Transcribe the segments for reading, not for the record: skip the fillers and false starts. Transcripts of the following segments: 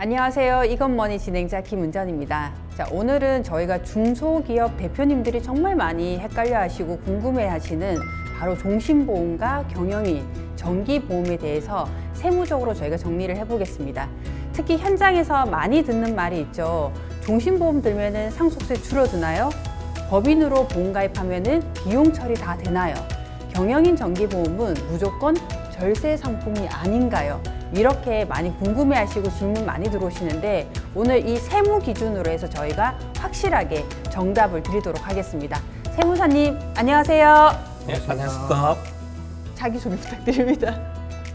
안녕하세요. 이것머니 진행자 김은전입니다. 자, 오늘은 저희가 중소기업 대표님들이 정말 많이 헷갈려 하시고 궁금해 하시는 바로 종신보험과 경영인, 정기보험에 대해서 세무적으로 저희가 정리를 해보겠습니다. 특히 현장에서 많이 듣는 말이 있죠. 종신보험 들면은 상속세 줄어드나요? 법인으로 보험 가입하면은 비용 처리 다 되나요? 경영인 정기보험은 무조건 절세 상품이 아닌가요? 이렇게 많이 궁금해하시고 질문 많이 들어오시는데 오늘 이 세무 기준으로 해서 저희가 확실하게 정답을 드리도록 하겠습니다. 세무사님 안녕하세요. 네, 안녕하십니까. 자기소개 부탁드립니다.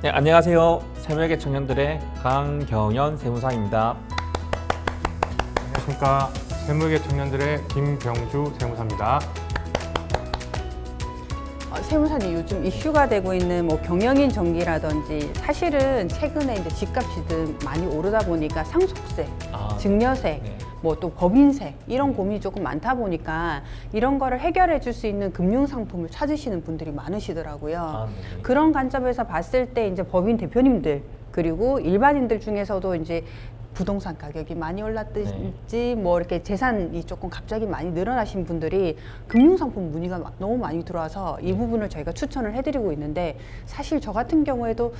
네, 안녕하세요. 세무회계 청년들의 강경연 세무사입니다. 안녕하십니까. 세무회계 청년들의 김병주 세무사입니다. 세무사님 요즘 이슈가 되고 있는 뭐 경영인 정기라든지 사실은 최근에 이제 집값이 좀 많이 오르다 보니까 상속세, 증여세, 네. 뭐 또 법인세 이런 고민이 조금 많다 보니까 이런 거를 해결해 줄 수 있는 금융 상품을 찾으시는 분들이 많으시더라고요. 네. 그런 관점에서 봤을 때 이제 법인 대표님들 그리고 일반인들 중에서도 이제 부동산 가격이 많이 올랐든지 뭐 이렇게 재산이 조금 갑자기 많이 늘어나신 분들이 금융상품 문의가 너무 많이 들어와서 이 부분을 저희가 추천을 해드리고 있는데 사실 저 같은 경우에도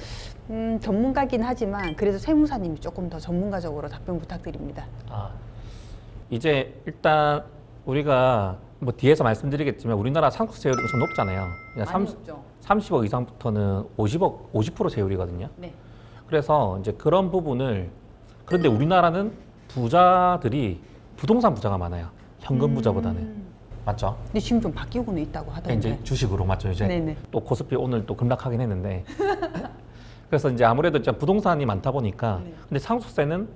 전문가긴 하지만 그래도 세무사님이 조금 더 전문가적으로 답변 부탁드립니다. 이제 일단 우리가 뭐 뒤에서 말씀드리겠지만 우리나라 상속세율이 엄청 높잖아요. 그냥 많이 높죠. 30억 이상부터는 50% 세율이거든요. 네. 그래서 이제 그런 부분을 그런데 우리나라는 부자들이 부동산 부자가 많아요. 현금 부자보다는. 맞죠? 근데 지금 좀 바뀌고는 있다고 하던데. 이제 주식으로 맞죠. 이제 네네. 또 코스피 오늘 또 급락하긴 했는데. 그래서 이제 아무래도 이제 부동산이 많다 보니까 네. 근데 상속세는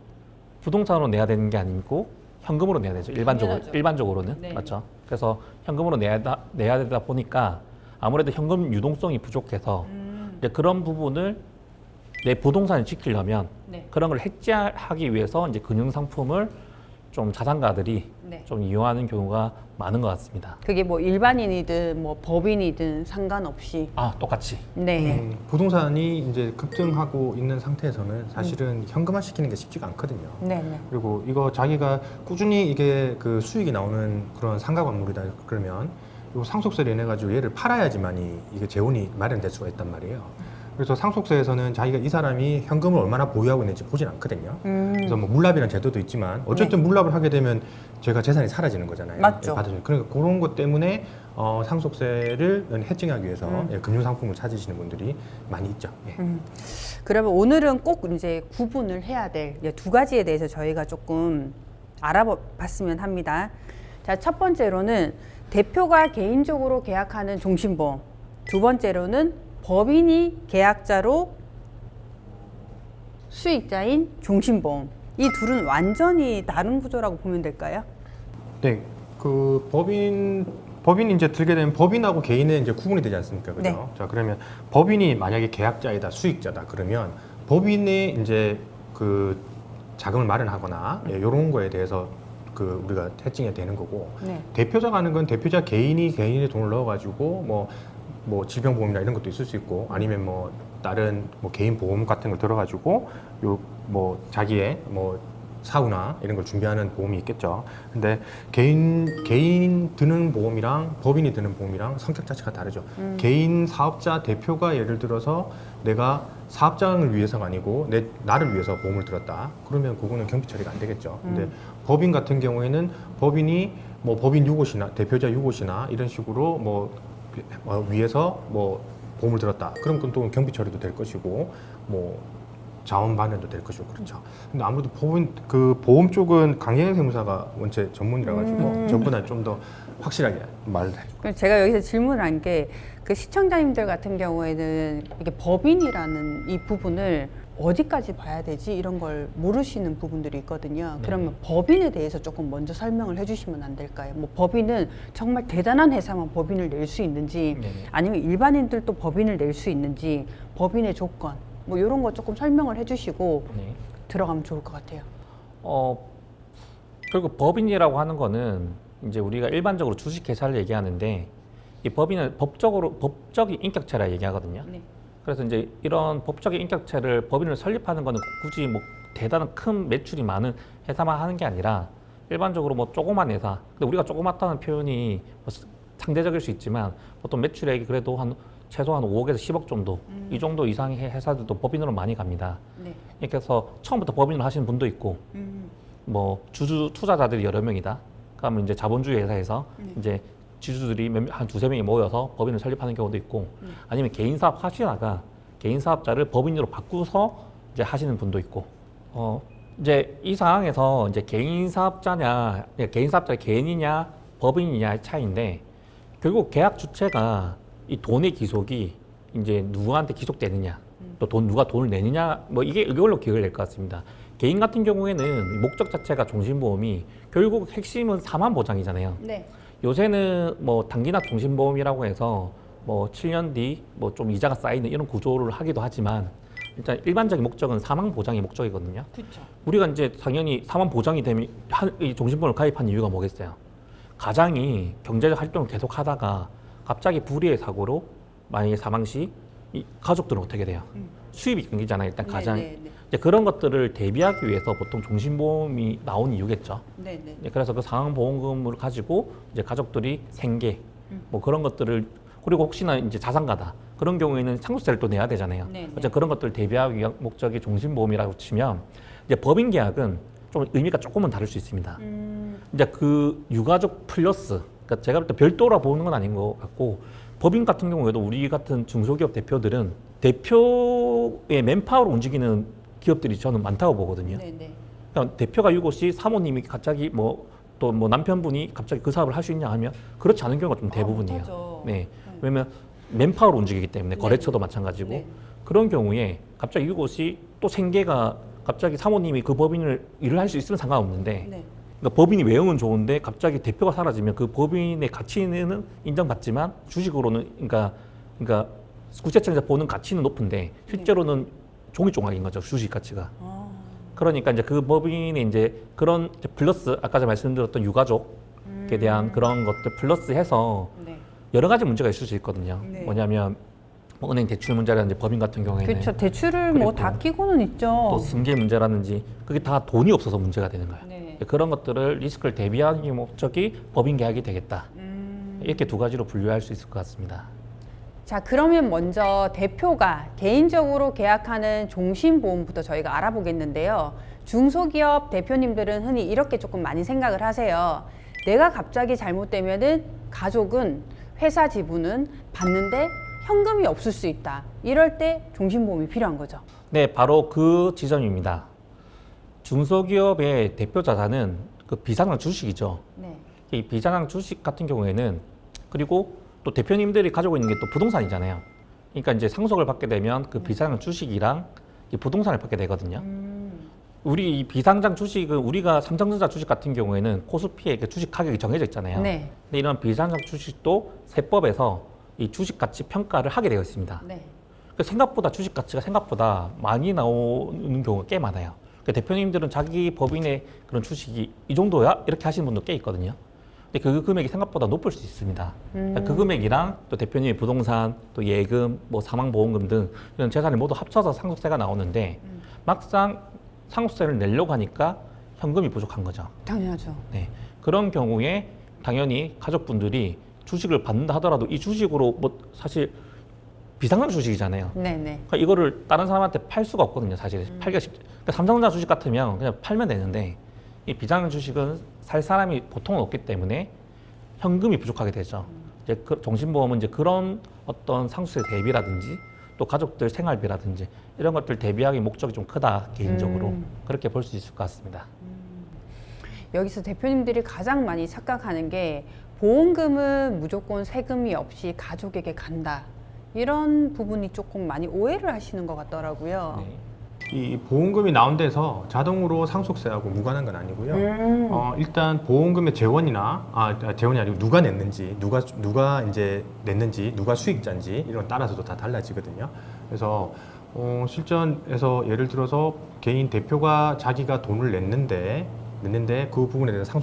부동산으로 내야 되는 게 아니고 현금으로 내야 되죠. 당연하죠. 일반적으로는 네. 맞죠. 그래서 현금으로 내야 되다 보니까 아무래도 현금 유동성이 부족해서 이제 그런 부분을 내 부동산을 지키려면 네. 그런 걸 해지하기 위해서 이제 금융 상품을 좀 자산가들이 네. 좀 이용하는 경우가 많은 것 같습니다. 그게 뭐 일반인이든 뭐 법인이든 상관없이. 똑같이. 네. 부동산이 이제 급등하고 있는 상태에서는 사실은 현금화 시키는 게 쉽지가 않거든요. 네네. 그리고 이거 자기가 꾸준히 이게 그 수익이 나오는 그런 상가 건물이다 그러면 이 상속세를 내 가지고 얘를 팔아야지만이 이게 재원이 마련될 수가 있단 말이에요. 그래서 상속세에서는 자기가 이 사람이 현금을 얼마나 보유하고 있는지 보진 않거든요. 그래서 뭐 물납이라는 제도도 있지만 어쨌든 물납을 하게 되면 제가 재산이 사라지는 거잖아요. 맞죠. 예, 받으시면. 그러니까 그런 것 때문에 상속세를 해칭하기 위해서 금융 상품을 찾으시는 분들이 많이 있죠. 예. 그러면 오늘은 꼭 이제 구분을 해야 될 두 가지에 대해서 저희가 조금 알아봤으면 합니다. 자, 첫 번째로는 대표가 개인적으로 계약하는 종신보험. 두 번째로는 법인이 계약자로 수익자인 종신보험. 이 둘은 완전히 다른 구조라고 보면 될까요? 네, 그 법인이 이제 들게 되면 법인하고 개인은 이제 구분이 되지 않습니까? 그죠? 네. 자, 그러면 법인이 만약에 계약자이다, 수익자다, 그러면 법인이 이제 그 자금을 마련하거나 이런 거에 대해서 그 우리가 해칭이 되는 거고 네. 대표자가 하는 건 대표자 개인이 개인의 돈을 넣어가지고 뭐 질병보험이나 이런 것도 있을 수 있고 아니면 뭐 다른 뭐 개인 보험 같은 걸 들어가지고 요 뭐 자기의 뭐 사후나 이런 걸 준비하는 보험이 있겠죠. 근데 개인 드는 보험이랑 법인이 드는 보험이랑 성격 자체가 다르죠. 개인 사업자 대표가 예를 들어서 내가 사업장을 위해서가 아니고 나를 위해서 보험을 들었다. 그러면 그거는 경비 처리가 안 되겠죠. 근데 법인 같은 경우에는 법인이 뭐 법인 유고시나 대표자 유고시나 이런 식으로 뭐 위해서 뭐 보험을 들었다. 그럼 그건 또 경비 처리도 될 것이고 뭐 자원 반환도 될 것이고 그렇죠. 근데 아무래도 보험 쪽은 강경영 세무사가 원체 전문이라 가지고 저보다 좀 더 확실하게 말을 해요. 그럼 제가 여기서 질문을 한 게 그 시청자님들 같은 경우에는 이게 법인이라는 이 부분을 어디까지 봐야 되지 이런 걸 모르시는 부분들이 있거든요. 그러면 법인에 대해서 조금 먼저 설명을 해주시면 안 될까요? 뭐 법인은 정말 대단한 회사만 법인을 낼 수 있는지 아니면 일반인들도 법인을 낼 수 있는지 법인의 조건 뭐 이런 거 조금 설명을 해주시고 들어가면 좋을 것 같아요. 그리고 법인이라고 하는 거는 이제 우리가 일반적으로 주식회사를 얘기하는데 이 법인은 법적인 인격체라 얘기하거든요. 네. 그래서 이제 이런 법적인 인격체를 법인을 설립하는 거는 굳이 뭐 대단한 큰 매출이 많은 회사만 하는 게 아니라 일반적으로 뭐 조그만 회사, 근데 우리가 조그맣다는 표현이 뭐 상대적일 수 있지만 보통 매출액이 그래도 한 최소한 5억에서 10억 정도 이 정도 이상의 회사들도 법인으로 많이 갑니다. 네. 이렇게 해서 처음부터 법인을 하시는 분도 있고 뭐 주주 투자자들이 여러 명이다. 그러면 이제 자본주의 회사에서 이제 지주들이 한 두세 명이 모여서 법인을 설립하는 경우도 있고 아니면 개인 사업 하시다가 개인 사업자를 법인으로 바꾸서 이제 하시는 분도 있고 이제 이 상황에서 이제 개인 사업자냐 개인 사업자가 개인이냐 법인이냐의 차이인데 결국 계약 주체가 이 돈의 기속이 이제 누구한테 기속되느냐 또 누가 돈을 내느냐 뭐 이걸로 기억을 낼 것 같습니다. 개인 같은 경우에는 목적 자체가 종신보험이 결국 핵심은 사만 보장이잖아요. 네. 요새는 뭐 단기납 종신보험이라고 해서 뭐 7년 뒤 뭐 좀 이자가 쌓이는 이런 구조를 하기도 하지만 일단 일반적인 목적은 사망 보장이 목적이거든요. 그렇죠. 우리가 이제 당연히 사망 보장이 되면 이 종신보험을 가입한 이유가 뭐겠어요? 가장이 경제적 활동을 계속 하다가 갑자기 불의의 사고로 만약에 사망 시 이 가족들은 어떻게 돼요? 수입이 끊기잖아요. 일단 가장 이제 그런 것들을 대비하기 위해서 보통 종신보험이 나온 이유겠죠. 네네. 그래서 그 상황보험금을 가지고 이제 가족들이 생계 뭐 그런 것들을 그리고 혹시나 이제 자산가다 그런 경우에는 상속세를 또 내야 되잖아요. 어쨌든 그런 것들을 대비하기 위한 목적이 종신보험이라고 치면 이제 법인 계약은 좀 의미가 조금은 다를 수 있습니다. 이제 그 유가족 플러스 그러니까 제가 볼 때 별도라 보는 건 아닌 것 같고 법인 같은 경우에도 우리 같은 중소기업 대표들은 대표의 맨파워로 움직이는 기업들이 저는 많다고 보거든요. 그러니까 대표가 유고시 사모님이 갑자기 뭐 또 뭐 남편분이 갑자기 그 사업을 할 수 있냐 하면 그렇지 않은 경우가 좀 대부분이에요. 네. 왜냐면 맨파워로 움직이기 때문에 거래처도 마찬가지고 그런 경우에 갑자기 유고시 또 생계가 갑자기 사모님이 그 법인을 일을 할 수 있으면 상관없는데 그러니까 법인이 외형은 좋은데 갑자기 대표가 사라지면 그 법인의 가치는 인정받지만 주식으로는 그러니까 국세청에서 보는 가치는 높은데 실제로는 종이 조각인 거죠. 주식 가치가. 그러니까 이제 그 법인의 이제 그런 이제 플러스 아까 제가 말씀드렸던 유가족에 대한 그런 것들 플러스해서 여러 가지 문제가 있을 수 있거든요. 뭐냐면 뭐 은행 대출 문제라든지 법인 같은 경우에는 그렇죠. 대출을 뭐 다 끼고는 있죠. 또 승계 문제라든지 그게 다 돈이 없어서 문제가 되는 거예요. 그런 것들을 리스크를 대비하는 목적이 법인 계약이 되겠다. 이렇게 두 가지로 분류할 수 있을 것 같습니다. 자, 그러면 먼저 대표가 개인적으로 계약하는 종신보험부터 저희가 알아보겠는데요. 중소기업 대표님들은 흔히 이렇게 조금 많이 생각을 하세요. 내가 갑자기 잘못되면은 가족은 회사 지분은 받는데 현금이 없을 수 있다. 이럴 때 종신보험이 필요한 거죠. 네, 바로 그 지점입니다. 중소기업의 대표 자산은 그 비상장 주식이죠. 이 비상장 주식 같은 경우에는 그리고 또 대표님들이 가지고 있는 게 또 부동산이잖아요. 그러니까 이제 상속을 받게 되면 그 비상장 주식이랑 이 부동산을 받게 되거든요. 우리 이 비상장 주식은 우리가 삼성전자 주식 같은 경우에는 코스피에 그 주식 가격이 정해져 있잖아요. 근데 이런 비상장 주식도 세법에서 이 주식 가치 평가를 하게 되어 있습니다. 생각보다 주식 가치가 생각보다 많이 나오는 경우가 꽤 많아요. 대표님들은 자기 법인의 그런 주식이 이 정도야? 이렇게 하시는 분도 꽤 있거든요. 근데 그 금액이 생각보다 높을 수 있습니다. 그 금액이랑 또 대표님의 부동산, 또 예금, 뭐 사망보험금 등 이런 재산을 모두 합쳐서 상속세가 나오는데 막상 상속세를 내려고 하니까 현금이 부족한 거죠. 당연하죠. 네. 그런 경우에 당연히 가족분들이 주식을 받는다 하더라도 이 주식으로 뭐 사실 비상장 주식이잖아요. 그러니까 이거를 다른 사람한테 팔 수가 없거든요. 사실 팔기가 쉽죠. 그러니까 삼성전자 주식 같으면 그냥 팔면 되는데 이 비상장 주식은 살 사람이 보통은 없기 때문에 현금이 부족하게 되죠. 이제 그 종신보험은 이제 그런 어떤 상속세 대비라든지 또 가족들 생활비라든지 이런 것들 대비하기 목적이 좀 크다 개인적으로 그렇게 볼 수 있을 것 같습니다. 여기서 대표님들이 가장 많이 착각하는 게 보험금은 무조건 세금이 없이 가족에게 간다. 이런 부분이 조금 많이 오해를 하시는 것 같더라고요. 이 보험금이 나온 데서 자동으로 상속세하고 무관한 건 아니고요. 일단 보험금의 재원이나 재원이 아니고 누가 냈는지, 누가 이제 냈는지, 누가 수익자인지 이런 따라서도 다 달라지거든요. 그래서 실전에서 예를 들어서 개인 대표가 자기가 돈을 냈는데 그 부분에 대해서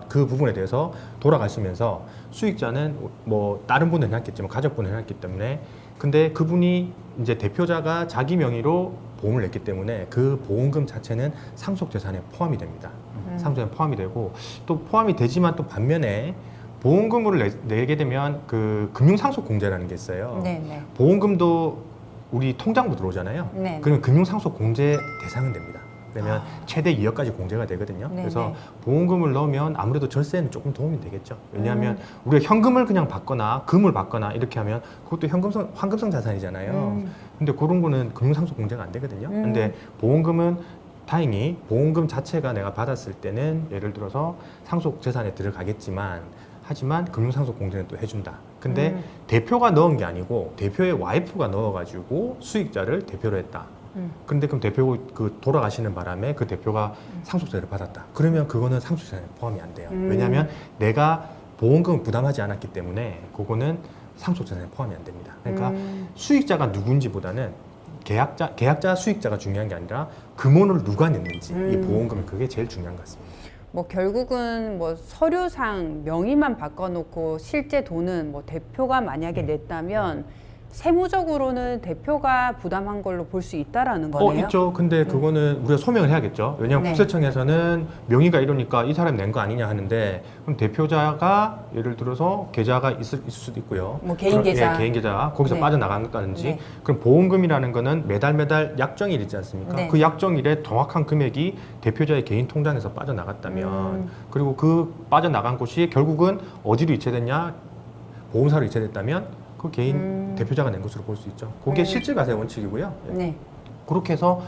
그 부분에 대해서 돌아가시면서 수익자는 뭐 다른 분은 해놨겠지만 가족분은 해놨기 때문에 근데 그분이 이제 대표자가 자기 명의로 보험을 냈기 때문에 그 보험금 자체는 상속재산에 포함이 됩니다. 상속재산에 포함이 되고 또 포함이 되지만 또 반면에 보험금을 내게 되면 그 금융상속공제라는 게 있어요. 네네. 보험금도 우리 통장부 들어오잖아요. 네. 그러면 금융상속공제 대상은 됩니다. 왜냐면 최대 2억까지 공제가 되거든요. 네네. 그래서 보험금을 넣으면 아무래도 절세에는 조금 도움이 되겠죠. 왜냐하면 우리가 현금을 그냥 받거나 금을 받거나 이렇게 하면 그것도 환급성 자산이잖아요. 근데 그런 거는 금융상속공제가 안 되거든요. 근데 보험금은 다행히 보험금 자체가 내가 받았을 때는 예를 들어서 상속재산에 들어가겠지만 하지만 금융상속공제는 또 해준다. 근데 대표가 넣은 게 아니고 대표의 와이프가 넣어가지고 수익자를 대표로 했다. 그런데 그럼 대표 그 돌아가시는 바람에 그 대표가 상속세를 받았다. 그러면 그거는 상속세에 포함이 안 돼요. 왜냐하면 내가 보험금을 부담하지 않았기 때문에 그거는 상속세에 포함이 안 됩니다. 그러니까 수익자가 누군지보다는 계약자 수익자가 중요한 게 아니라 금원을 누가 냈는지 이 보험금은 그게 제일 중요한 것 같습니다. 뭐 결국은 뭐 서류상 명의만 바꿔놓고 실제 돈은 뭐 대표가 만약에 냈다면 세무적으로는 대표가 부담한 걸로 볼 수 있다라는 거네요. 있죠. 근데 그거는 우리가 소명을 해야겠죠. 왜냐하면 네. 국세청에서는 명의가 이러니까 이 사람이 낸 거 아니냐 하는데 그럼 대표자가 예를 들어서 계좌가 있을 수도 있고요. 뭐 개인 계좌. 개인 계좌 거기서 네. 빠져나간다든지 네. 그럼 보험금이라는 거는 매달 약정일 있지 않습니까? 네. 그 약정일에 정확한 금액이 대표자의 개인 통장에서 빠져나갔다면 그리고 그 빠져나간 곳이 결국은 어디로 이체됐냐? 보험사로 이체됐다면 그 개인 대표자가 낸 것으로 볼 수 있죠. 그게 실질 과세 원칙이고요. 예. 네. 그렇게 해서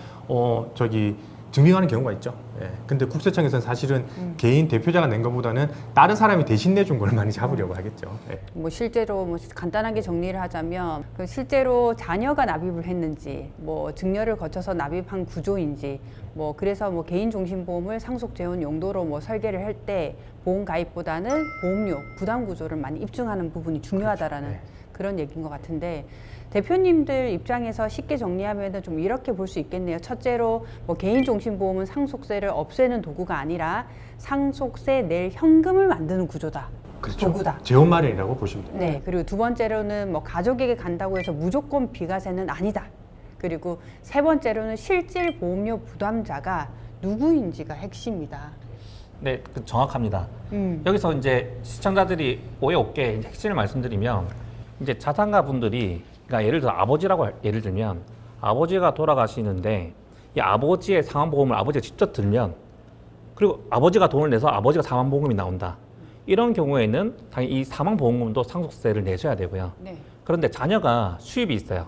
증빙하는 경우가 있죠. 예. 근데 국세청에서는 사실은 개인 대표자가 낸 것보다는 다른 사람이 대신 내준 걸 많이 잡으려고 하겠죠. 예. 뭐 실제로 뭐 간단하게 정리를 하자면 그 실제로 자녀가 납입을 했는지 뭐 증여를 거쳐서 납입한 구조인지 뭐 그래서 뭐 개인종신보험을 상속재원 용도로 뭐 설계를 할 때 보험 가입보다는 보험료 부담 구조를 많이 입증하는 부분이 중요하다라는 그렇죠. 네. 그런 얘기인 것 같은데 대표님들 입장에서 쉽게 정리하면 좀 이렇게 볼 수 있겠네요. 첫째로 뭐 개인종신보험은 상속세를 없애는 도구가 아니라 상속세 낼 현금을 만드는 구조다. 그렇죠. 도구다. 재원 마련이라고 보시면 돼요. 네. 그리고 두 번째로는 뭐 가족에게 간다고 해서 무조건 비과세는 아니다. 그리고 세 번째로는 실질 보험료 부담자가 누구인지가 핵심이다. 네, 정확합니다. 여기서 이제 시청자들이 오해 없게 이제 핵심을 말씀드리면 이제 자산가 분들이 그러니까 예를 들어 예를 들면 아버지가 돌아가시는데 이 아버지의 사망보험을 아버지가 직접 들면 그리고 아버지가 돈을 내서 아버지가 사망보험이 나온다. 이런 경우에는 당연히 이 사망보험금도 상속세를 내셔야 되고요. 네. 그런데 자녀가 수입이 있어요.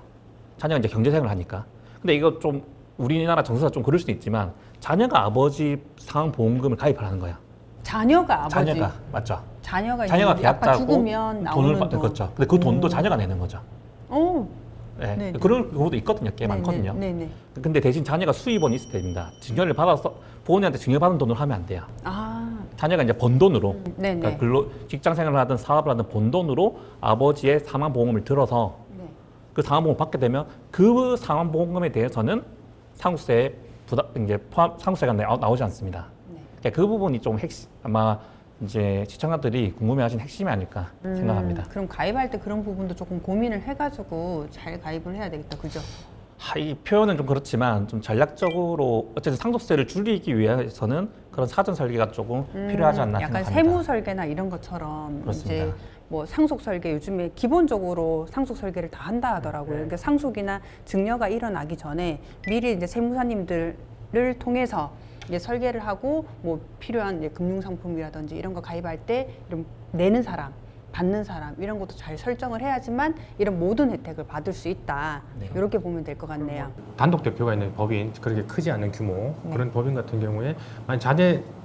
자녀가 이제 경제생활을 하니까. 근데 이거 좀 우리나라 정서가 좀 그럴 수도 있지만 자녀가 아버지 사망보험금을 가입을 하는 거야. 자녀가 아버지. 자녀가 맞죠. 자녀가 자녀가 이제 아빠 계약자고 죽으면 나오는 돈을 받는 돈. 거죠. 근데 그 돈도 자녀가 내는 거죠. 오. 네. 네네. 그런 경우도 있거든요. 꽤 많거든요. 네네. 근데 대신 자녀가 수입원이 있어야 됩니다. 증여를 받아서 부모님한테 증여받은 돈으로 하면 안 돼요. 아. 자녀가 이제 번 돈으로 네네. 그러니까 직장 생활을 하든 사업을 하든 번 돈으로 아버지의 사망보험을 들어서 네. 그 사망보험을 받게 되면 그 사망보험금에 대해서는 상속세에 상속세가 나오지 않습니다. 네. 그러니까 그 부분이 좀 아마 이제 시청자들이 궁금해하신 핵심이 아닐까 생각합니다. 그럼 가입할 때 그런 부분도 조금 고민을 해가지고 잘 가입을 해야 되겠다, 그죠? 이 표현은 좀 그렇지만 좀 전략적으로 어쨌든 상속세를 줄이기 위해서는 그런 사전 설계가 조금 필요하지 않나 약간 생각합니다. 세무 설계나 이런 것처럼 그렇습니다. 이제 뭐 상속 설계 요즘에 기본적으로 상속 설계를 다 한다 하더라고요. 그러니까 상속이나 증여가 일어나기 전에 미리 이제 세무사님들을 통해서 이제 설계를 하고 뭐 필요한 이제 금융상품이라든지 이런 거 가입할 때 이런 내는 사람, 받는 사람 이런 것도 잘 설정을 해야지만 이런 모든 혜택을 받을 수 있다. 네. 이렇게 보면 될 것 같네요. 단독 대표가 있는 법인 그렇게 크지 않은 규모 네. 그런 법인 같은 경우에 만약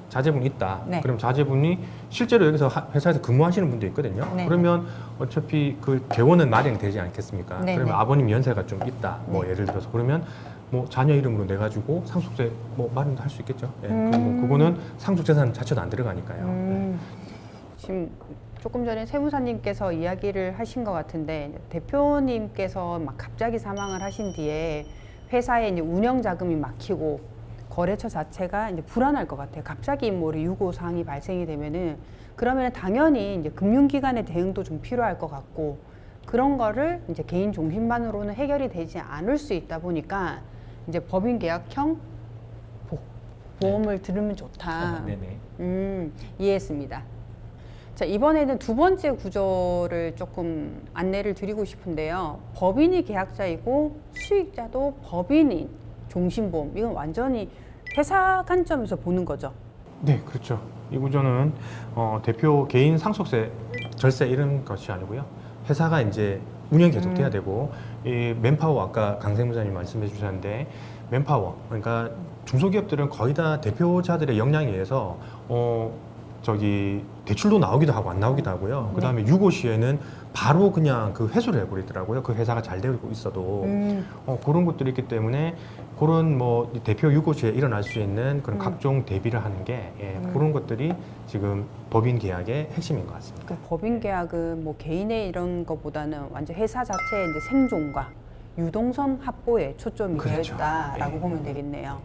자제분이 있다. 네. 그럼 자제분이 실제로 여기서 회사에서 근무하시는 분도 있거든요. 네. 그러면 어차피 그 재원은 마련이 되지 않겠습니까? 네. 그러면 네. 아버님 연세가 좀 있다. 뭐 예를 들어서 그러면 뭐 자녀 이름으로 내 가지고 상속세 뭐 마련도 할 수 있겠죠. 예. 그럼 뭐 그거는 상속재산 자체도 안 들어가니까요. 지금 조금 전에 세무사님께서 이야기를 하신 것 같은데 대표님께서 막 갑자기 사망을 하신 뒤에 회사에 이제 운영 자금이 막히고 거래처 자체가 이제 불안할 것 같아요. 갑자기 뭐 유고 사항이 발생이 되면은 그러면 당연히 이제 금융기관의 대응도 좀 필요할 것 같고 그런 거를 이제 개인 종신만으로는 해결이 되지 않을 수 있다 보니까 이제 법인 계약형 보험을 들으면 좋다. 네네. 이해했습니다. 자, 이번에는 두 번째 구조를 조금 안내를 드리고 싶은데요. 법인이 계약자이고 수익자도 법인인 종신보험. 이건 완전히 회사 관점에서 보는 거죠. 네, 그렇죠. 이 구조는 대표 개인 상속세, 절세 이런 것이 아니고요. 회사가 이제 운영 계속돼야 되고 이 맨파워 아까 강생 부장님 말씀해 주셨는데 맨파워 그러니까 중소기업들은 거의 다 대표자들의 역량에 의해서 대출도 나오기도 하고 안 나오기도 하고요. 그 다음에 유고 시에는 바로 그냥 그 회수를 해버리더라고요. 그 회사가 잘 되고 있어도 그런 것들이 있기 때문에 그런 뭐 대표 유고 시에 일어날 수 있는 그런 각종 대비를 하는 게 그런 것들이 지금 법인 계약의 핵심인 것 같습니다. 그 법인 계약은 뭐 개인의 이런 것보다는 완전 회사 자체의 이제 생존과 유동성 확보에 초점이 되어 그렇죠. 있다라고 네. 보면 되겠네요.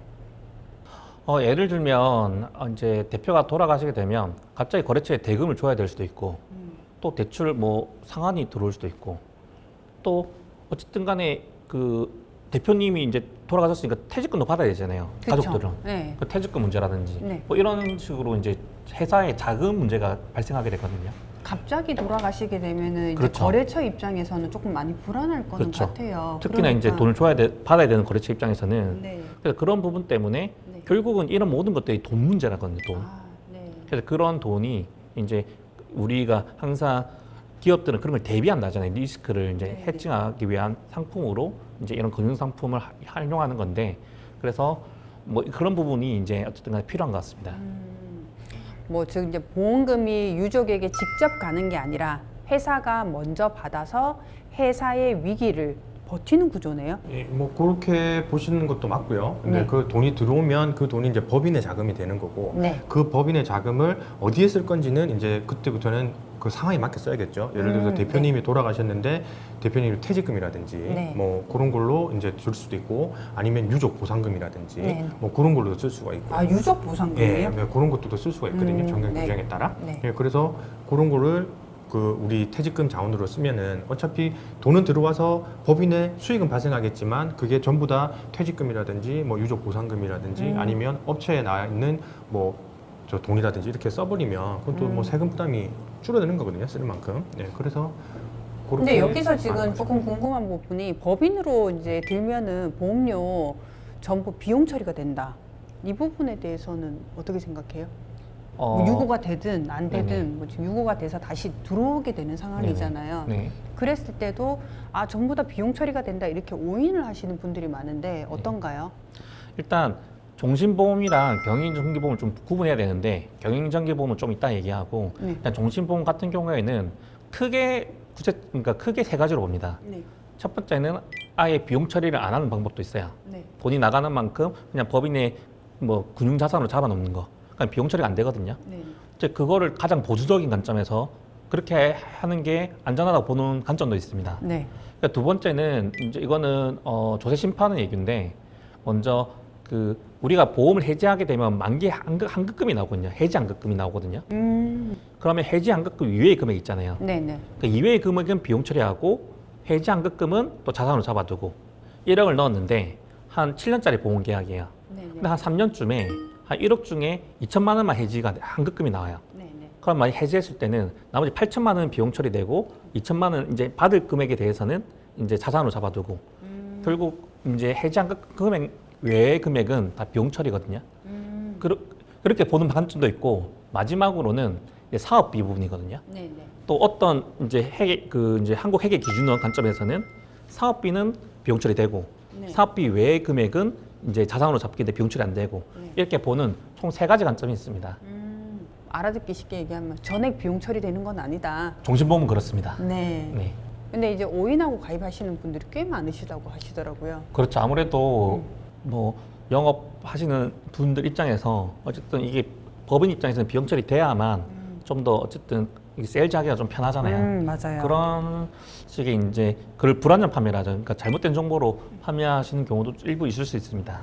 예를 들면 이제 대표가 돌아가시게 되면 갑자기 거래처에 대금을 줘야 될 수도 있고 또 대출 뭐 상환이 들어올 수도 있고 또 어쨌든 간에 그 대표님이 이제 돌아가셨으니까 퇴직금도 받아야 되잖아요. 그쵸? 가족들은. 네. 그 퇴직금 문제라든지 네. 뭐 이런 식으로 이제 회사에 자금 문제가 발생하게 되거든요. 갑자기 돌아가시게 되면은 이제 그렇죠. 거래처 입장에서는 조금 많이 불안할 거는 그렇죠. 같아요. 특히나 이제 그러니까. 돈을 받아야 되는 거래처 입장에서는 네. 그래서 그런 부분 때문에 네. 결국은 이런 모든 것들이 돈 문제라거든요. 돈. 아, 네. 그래서 그런 돈이 이제 우리가 항상 기업들은 그런 걸 대비한다잖아요. 리스크를 이제 네, 해칭하기 위한 상품으로 이제 이런 금융 상품을 활용하는 건데 그래서 뭐 그런 부분이 이제 어쨌든 간에 필요한 것 같습니다. 뭐 즉 이제 보험금이 유족에게 직접 가는 게 아니라 회사가 먼저 받아서 회사의 위기를 버티는 구조네요. 예, 뭐 그렇게 보시는 것도 맞고요. 근데 네. 그 돈이 들어오면 그 돈이 이제 법인의 자금이 되는 거고 네. 그 법인의 자금을 어디에 쓸 건지는 이제 그때부터는 그 상황에 맞게 써야겠죠. 예를 들어서 대표님이 돌아가셨는데 대표님 퇴직금이라든지 네. 뭐 그런 걸로 이제 줄 수도 있고 아니면 유족 보상금이라든지 네. 뭐 그런 걸로도 쓸 수가 있고. 아, 유족 보상금이요? 예, 네, 그런 것도 쓸 수가 있거든요. 정경 네. 규정에 따라. 네. 예, 그래서 그런 거를 그 우리 퇴직금 자원으로 쓰면은 어차피 돈은 들어와서 법인에 수익은 발생하겠지만 그게 전부 다 퇴직금이라든지 뭐 유족 보상금이라든지 아니면 업체에 나 있는 뭐 저 돈이라든지 이렇게 써버리면 그건 또 뭐 세금 부담이 줄어드는 거거든요. 쓸 만큼. 네, 그래서 근데 그렇게 여기서 하는 지금 거죠. 조금 궁금한 부분이 법인으로 이제 들면은 보험료 전부 비용 처리가 된다. 이 부분에 대해서는 어떻게 생각해요? 뭐 유고가 되든 안 되든 네네. 뭐 지금 유고가 돼서 다시 들어오게 되는 상황이잖아요. 네. 그랬을 때도 아 전부 다 비용 처리가 된다 이렇게 오인을 하시는 분들이 많은데 어떤가요? 일단 종신보험이랑 경영정기보험을 좀 구분해야 되는데 경영정기보험은 좀 이따 얘기하고 네. 일단 종신보험 같은 경우에는 그러니까 크게 세 가지로 봅니다. 네. 첫 번째는 아예 비용 처리를 안 하는 방법도 있어요. 네. 돈이 나가는 만큼 그냥 법인의 뭐 금융자산으로 잡아놓는 거. 그러니까 비용 처리가 안 되거든요. 네. 이제 그거를 가장 보수적인 관점에서 그렇게 하는 게 안전하다고 보는 관점도 있습니다. 네. 그러니까 두 번째는 이제 이거는 조세 심판의 얘기인데 먼저 그 우리가 보험을 해지하게 되면 만기 환급금이 나오거든요. 해지 환급금이 나오거든요. 그러면 해지 환급금 이외의 금액 있잖아요. 네네. 그 이외의 금액은 비용 처리하고 해지 환급금은 또 자산으로 잡아두고 1억을 넣었는데 한 7년짜리 보험 계약이에요. 네네. 근데 한 3년쯤에 한 1억 중에 2천만 원만 해지가 환급금이 나와요. 네네. 그럼 만약 해지했을 때는 나머지 8천만 원은 비용 처리되고 2천만 원 이제 받을 금액에 대해서는 이제 자산으로 잡아두고 결국 이제 해지한 금액 외의 금액은 다 비용 처리거든요. 그렇게 보는 관점도 있고 마지막으로는 이제 사업비 부분이거든요. 네네. 또 어떤 이제 이제 한국 회계 기준원 관점에서는 사업비는 비용 처리되고 네. 사업비 외의 금액은 이제 자산으로 잡기 때문에 비용 처리 안 되고 네. 이렇게 보는 총 세 가지 관점이 있습니다. 알아듣기 쉽게 얘기하면 전액 비용 처리되는 건 아니다. 종신보험은 그렇습니다. 네. 네. 근데 이제 오인하고 가입하시는 분들이 꽤 많으시다고 하시더라고요. 그렇죠. 아무래도 뭐 영업하시는 분들 입장에서 어쨌든 이게 법인 입장에서는 비용 처리돼야만 좀 더 어쨌든 세일즈하기가 좀 편하잖아요. 맞아요. 그런 식의 이제 그걸 불안전 판매라죠. 그러니까 잘못된 정보로 판매하시는 경우도 일부 있을 수 있습니다.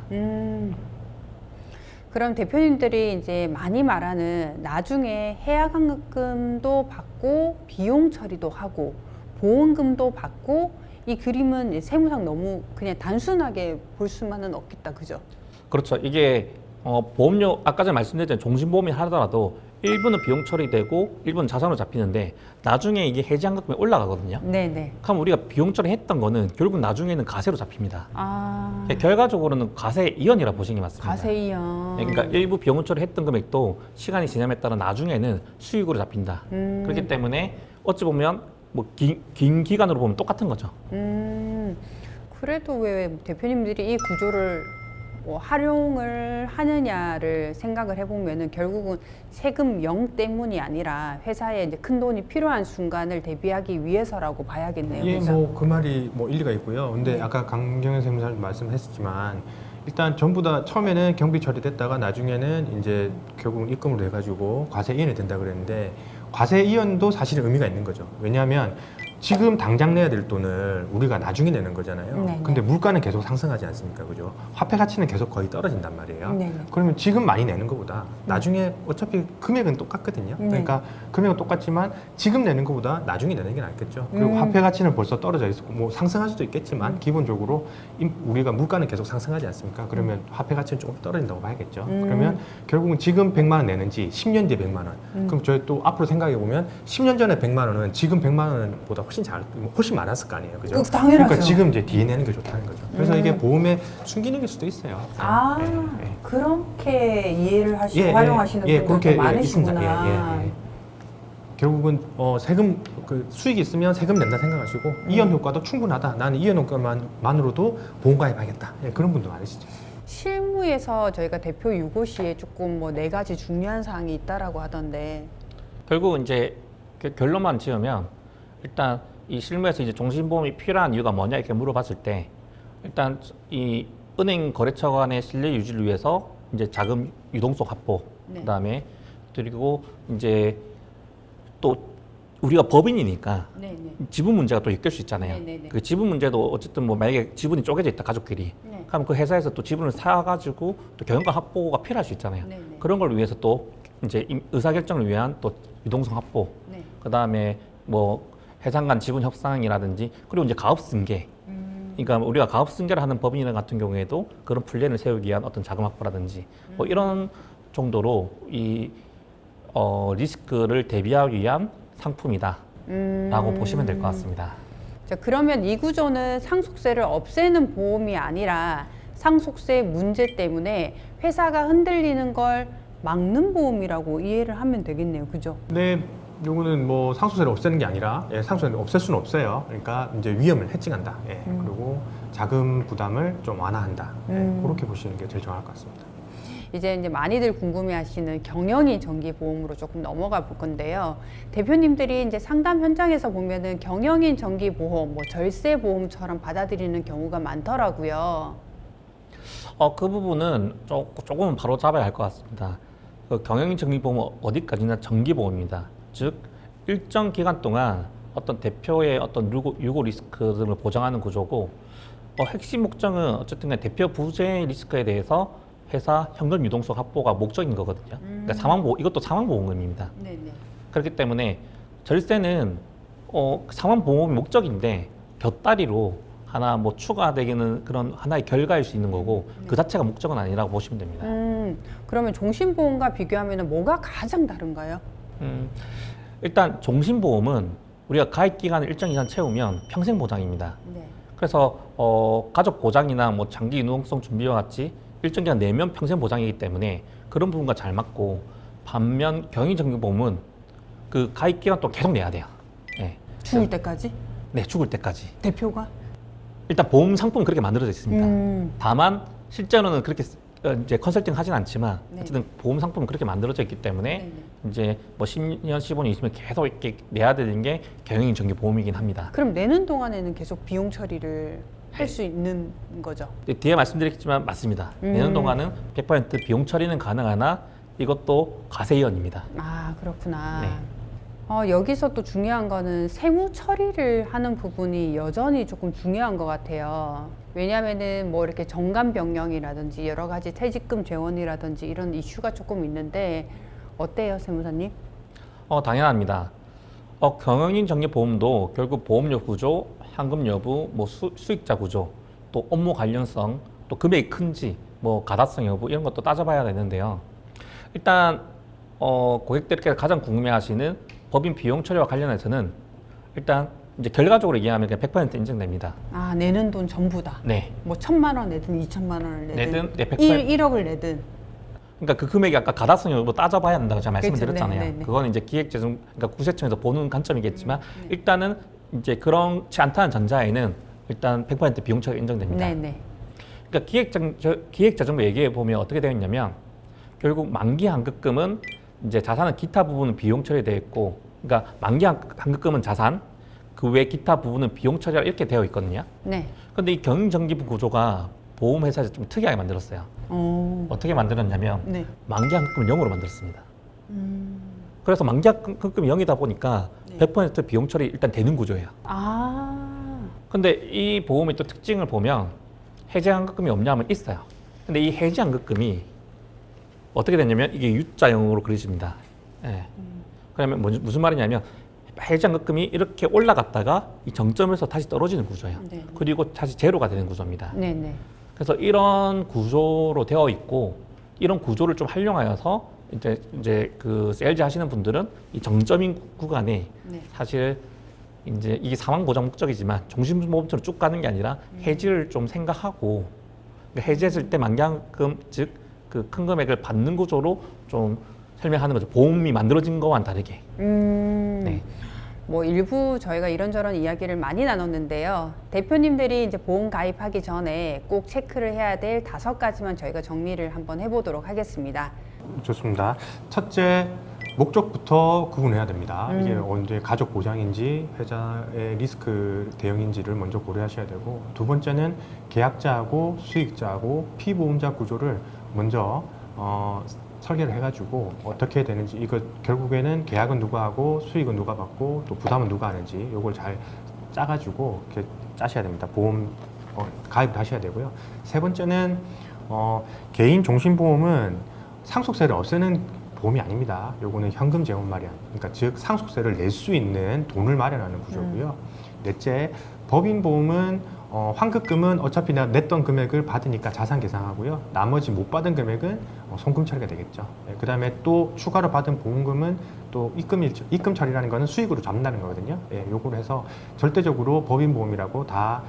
그럼 대표님들이 이제 많이 말하는 나중에 해약 환급금도 받고 비용 처리도 하고 보험금도 받고 이 그림은 이제 세무상 너무 그냥 단순하게 볼 수만은 없겠다, 그죠? 그렇죠. 이게 보험료 아까 전에 말씀드렸던 종신보험이 하더라도 일부는 비용 처리되고 일부는 자산으로 잡히는데 나중에 이게 해지환급금이 올라가거든요. 네네. 그럼 우리가 비용 처리했던 거는 결국 나중에는 가세로 잡힙니다. 아, 결과적으로는 가세 이연이라 보시는 게 맞습니다. 가세이연. 그러니까 일부 비용 처리했던 금액도 시간이 지남에 따라 나중에는 수익으로 잡힌다. 그렇기 때문에 어찌 보면 뭐 긴 기간으로 보면 똑같은 거죠. 그래도 왜 대표님들이 이 구조를 뭐 활용을 하느냐를 생각을 해보면은 결국은 세금 0 때문이 아니라 회사에 이제 큰 돈이 필요한 순간을 대비하기 위해서라고 봐야겠네요. 예, 그죠? 뭐 그 말이 뭐 일리가 있고요. 근데 네. 아까 강경현 세무사님 말씀했었지만 일단 전부 다 처음에는 경비 처리됐다가 나중에는 이제 결국은 입금으로 해가지고 과세 이연이 된다 그랬는데 과세 이연도 사실은 의미가 있는 거죠. 왜냐하면 지금 당장 내야 될 돈을 우리가 나중에 내는 거잖아요. 네네. 근데 물가는 계속 상승하지 않습니까? 그죠? 화폐 가치는 계속 거의 떨어진단 말이에요. 네네. 그러면 지금 많이 내는 것보다 나중에 어차피 금액은 똑같거든요. 네. 그러니까 금액은 똑같지만 지금 내는 것보다 나중에 내는 게 낫겠죠. 그리고 화폐 가치는 벌써 떨어져 있고 뭐 상승할 수도 있겠지만 기본적으로 우리가 물가는 계속 상승하지 않습니까? 그러면 화폐 가치는 조금 떨어진다고 봐야겠죠. 그러면 결국은 지금 100만 원 내는지 10년 뒤에 100만 원. 그럼 저희 또 앞으로 생각해 보면 10년 전에 100만 원은 지금 100만 원보다 훨씬 많았을 거 아니에요. 그죠? 당연하죠. 그러니까 지금 이제 뒤에 내는 게 좋다는 거죠. 그래서 이게 보험의 순기능일 수도 있어요. 아, 예, 예. 그렇게 이해를 하시고 예, 활용하시는 예, 분들도 그렇게 많으시구나. 있습니다. 예, 예. 결국은 세금 그 수익이 있으면 세금 낸다 생각하시고 이연 효과도 충분하다. 나는 이연 효과만으로도 보험 가입하겠다. 예, 그런 분도 많으시죠. 실무에서 저희가 대표 유고 시에 조금 뭐 4가지 중요한 사항이 있다라고 하던데. 결국은 이제 결론만 지으면 일단 이 실무에서 이제 종신보험이 필요한 이유가 뭐냐 이렇게 물어봤을 때 일단 이 은행 거래처 간의 신뢰 유지를 위해서 이제 자금 유동성 확보, 네. 그다음에 그리고 이제 또 우리가 법인이니까 네네. 지분 문제가 또 엮일 수 있잖아요. 네네네. 그 지분 문제도 어쨌든 뭐 만약에 지분이 쪼개져 있다 가족끼리, 네. 그럼 그 회사에서 또 지분을 사가지고 또 경영권 확보가 필요할 수 있잖아요. 네네. 그런 걸 위해서 또 이제 의사결정을 위한 또 유동성 확보, 네. 그다음에 뭐 회사 간 지분 협상이라든지 그리고 이제 가업 승계. 그러니까 우리가 가업 승계를 하는 법인 같은 경우에도 그런 플랜을 세우기 위한 어떤 자금 확보라든지 뭐 이런 정도로 이 리스크를 대비하기 위한 상품이다라고 보시면 될 것 같습니다. 자, 그러면 이 구조는 상속세를 없애는 보험이 아니라 상속세 문제 때문에 회사가 흔들리는 걸 막는 보험이라고 이해를 하면 되겠네요. 그죠? 근데 요거는 뭐 상속세를 없애는 게 아니라 상속세를 없앨 수는 없어요. 그러니까 이제 위험을 해칭한다. 그리고 자금 부담을 좀 완화한다. 그렇게 보시는 게 제일 정확할 것 같습니다. 이제 많이들 궁금해하시는 경영인 정기보험으로 조금 넘어가 볼 건데요. 대표님들이 이제 상담 현장에서 보면은 경영인 정기보험, 뭐 절세보험처럼 받아들이는 경우가 많더라고요. 그 부분은 조금은 바로 잡아야 할 것 같습니다. 그 경영인 정기보험은 어디까지나 정기보험입니다. 즉 일정 기간 동안 어떤 대표의 어떤 유고 리스크 등을 보장하는 구조고 핵심 목적은 어쨌든 간에 대표 부재 리스크에 대해서 회사 현금 유동성 확보가 목적인 거거든요. 그러니까 이것도 사망보험금입니다. 네네. 그렇기 때문에 절세는 사망보험이 목적인데 곁다리로 하나 뭐 추가되기는 그런 하나의 결과일 수 있는 거고 그 자체가 목적은 아니라고 보시면 됩니다. 그러면 종신보험과 비교하면 뭐가 가장 다른가요? 일단 종신보험은 우리가 가입 기간을 일정 이상 채우면 평생 보장입니다. 네. 그래서 가족 보장이나 뭐 장기 유동성 준비와 같이 일정 기간 내면 평생 보장이기 때문에 그런 부분과 잘 맞고, 반면 경영정기보험은 그 가입 기간 또 계속 내야 돼요. 네. 죽을 때까지? 네, 죽을 때까지. 대표가? 일단 보험 상품은 그렇게 만들어져 있습니다. 다만 실제로는 그렇게 이제 컨설팅 하진 않지만 네. 어쨌든 보험 상품은 그렇게 만들어져 있기 때문에 네네. 이제 뭐 10년, 15년 있으면 계속 이렇게 내야 되는 게 경영인 정기 보험이긴 합니다. 그럼 내는 동안에는 계속 비용 처리를 할 수 있는 거죠? 뒤에 말씀드렸지만 맞습니다. 내는 동안은 100% 비용 처리는 가능하나 이것도 과세이연입니다. 아, 그렇구나. 네. 여기서 또 중요한 거는 세무 처리를 하는 부분이 여전히 조금 중요한 것 같아요. 왜냐하면은 뭐 이렇게 정관 변경이라든지 여러 가지 퇴직금 재원이라든지 이런 이슈가 조금 있는데 어때요, 세무사님? 당연합니다. 경영인 정기보험도 결국 보험료 구조, 환급 여부, 뭐 수익자 구조, 또 업무 관련성, 또 금액이 큰지, 뭐 가다성 여부 이런 것도 따져봐야 되는데요. 일단 고객들께서 가장 궁금해하시는 법인 비용 처리와 관련해서는 일단 이제 결과적으로 얘기하면 그냥 100% 인정됩니다. 아, 내는 돈 전부 다. 네. 뭐 1,000만 원 내든 2,000만 원을 내든, 네, 100%. 1억을 내든. 그러니까 그 금액이 아까 가다성 여부 따져봐야 한다고 제가 말씀을 그렇죠. 드렸잖아요. 네, 네, 네. 그건 이제 기획재정, 그러니까 구세청에서 보는 관점이겠지만 일단은 이제 그렇지 않다는 전자에는 일단 100% 비용 처리가 인정됩니다. 네네. 그러니까 기획재정부 얘기해 보면 어떻게 되어 있냐면 결국 만기 환급금은 이제 자산은 기타 부분은 비용 처리되어 있고, 그러니까 만기 환급금은 자산, 그 외 기타 부분은 비용 처리가 이렇게 되어 있거든요. 네. 근데 이 경영정기부 구조가 보험회사에서 좀 특이하게 만들었어요. 어떻게 만들었냐면 네. 만기 환급금을 0으로 만들었습니다. 그래서 만기 환급금이 0이다 보니까 네. 100% 비용 처리 일단 되는 구조예요. 아. 근데 이 보험의 또 특징을 보면 해제 환급금이 없냐면 있어요. 근데 이 해제 환급금이 어떻게 됐냐면 이게 U자형으로 그려집니다. 예. 그러면 무슨 말이냐면 해제 환급금이 이렇게 올라갔다가 이 정점에서 다시 떨어지는 구조예요. 네. 그리고 다시 제로가 되는 구조입니다. 네네. 그래서 이런 구조로 되어 있고 이런 구조를 좀 활용하여서 이제 그 세일즈 하시는 분들은 이 정점인 구간에 네. 사실 이제 이게 사망 보장 목적이지만 종신보험처럼 쭉 가는 게 아니라 해지를 좀 생각하고 그러니까 해지했을 때 만기환급 즉 그 큰 금액을 받는 구조로 좀 설명하는 거죠. 보험이 만들어진 거와는 다르게. 네. 뭐 일부 저희가 이런저런 이야기를 많이 나눴는데요. 대표님들이 이제 보험 가입하기 전에 꼭 체크를 해야 될 5가지만 저희가 정리를 한번 해보도록 하겠습니다. 좋습니다. 첫째, 목적부터 구분해야 됩니다. 이게 언제 가족 보장인지 회사의 리스크 대응인지를 먼저 고려하셔야 되고, 두 번째는 계약자하고 수익자하고 피보험자 구조를 먼저 설계를 해가지고 어떻게 되는지, 이거 결국에는 계약은 누가 하고 수익은 누가 받고 또 부담은 누가 하는지 이걸 잘 짜가지고 이렇게 짜셔야 됩니다. 보험 가입을 하셔야 되고요. 세 번째는 개인 종신보험은 상속세를 없애는 보험이 아닙니다. 요거는 현금 재원 마련, 그러니까 즉 상속세를 낼 수 있는 돈을 마련하는 구조고요. 넷째, 법인 보험은 환급금은 어차피 내가 냈던 금액을 받으니까 자산 계상하고요. 나머지 못 받은 금액은 송금 처리가 되겠죠. 그 다음에 또 추가로 받은 보험금은 또 입금 처리라는 거는 수익으로 잡는다는 거거든요. 요걸 해서 절대적으로 법인 보험이라고 다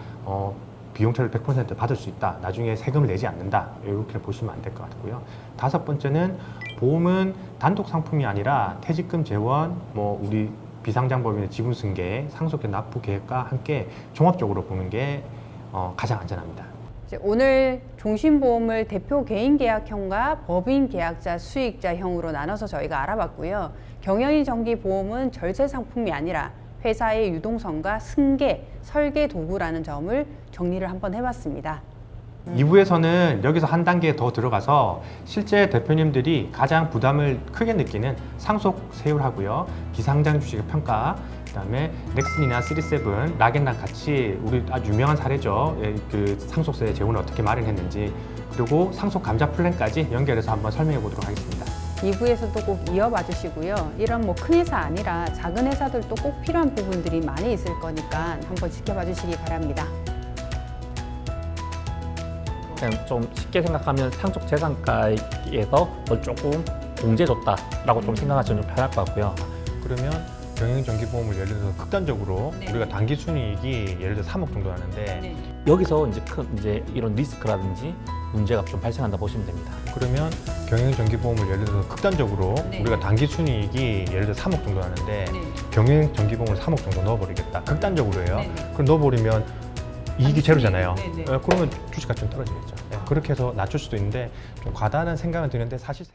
비용 처리를 100% 받을 수 있다. 나중에 세금을 내지 않는다. 이렇게 보시면 안 될 것 같고요. 다섯 번째는 보험은 단독 상품이 아니라 퇴직금 재원, 뭐 우리 비상장법인의 지분 승계, 상속세 납부 계획과 함께 종합적으로 보는 게 가장 안전합니다. 이제 오늘 종신보험을 대표 개인 계약형과 법인 계약자 수익자형으로 나눠서 저희가 알아봤고요. 경영인 정기보험은 절세 상품이 아니라 회사의 유동성과 승계, 설계 도구라는 점을 정리를 한번 해봤습니다. 2부에서는 여기서 한 단계 더 들어가서 실제 대표님들이 가장 부담을 크게 느끼는 상속세율하고요, 비상장 주식의 평가, 그다음에 넥슨이나 37, 락앤락 같이 우리 아주 유명한 사례죠. 그 상속세 재원을 어떻게 마련했는지, 그리고 상속 감자 플랜까지 연결해서 한번 설명해 보도록 하겠습니다. 2부에서도 꼭 이어봐 주시고요. 이런 뭐 큰 회사 아니라 작은 회사들도 꼭 필요한 부분들이 많이 있을 거니까 한번 지켜봐 주시기 바랍니다. 그냥 좀 쉽게 생각하면 상속 재산가에서 뭘 조금 공제줬다라고 좀 생각하시면 좀 편할 것 같고요. 그러면 경영정기보험을 예를 들어서 극단적으로 우리가 단기 순이익이 예를 들어 3억 정도 하는데 여기서 이제 이런 리스크라든지 문제가 좀 발생한다 보시면 됩니다. 그러면 경영정기보험을 예를 들어서 극단적으로 우리가 단기 순이익이 예를 들어 3억 정도 하는데 경영정기보험을 3억 정도 넣어버리겠다. 극단적으로 해요. 그럼 넣어버리면 이익이 제로잖아요. 그러면 주식가치는 떨어지겠죠. 그렇게 해서 낮출 수도 있는데 좀 과다한 생각은 드는데 사실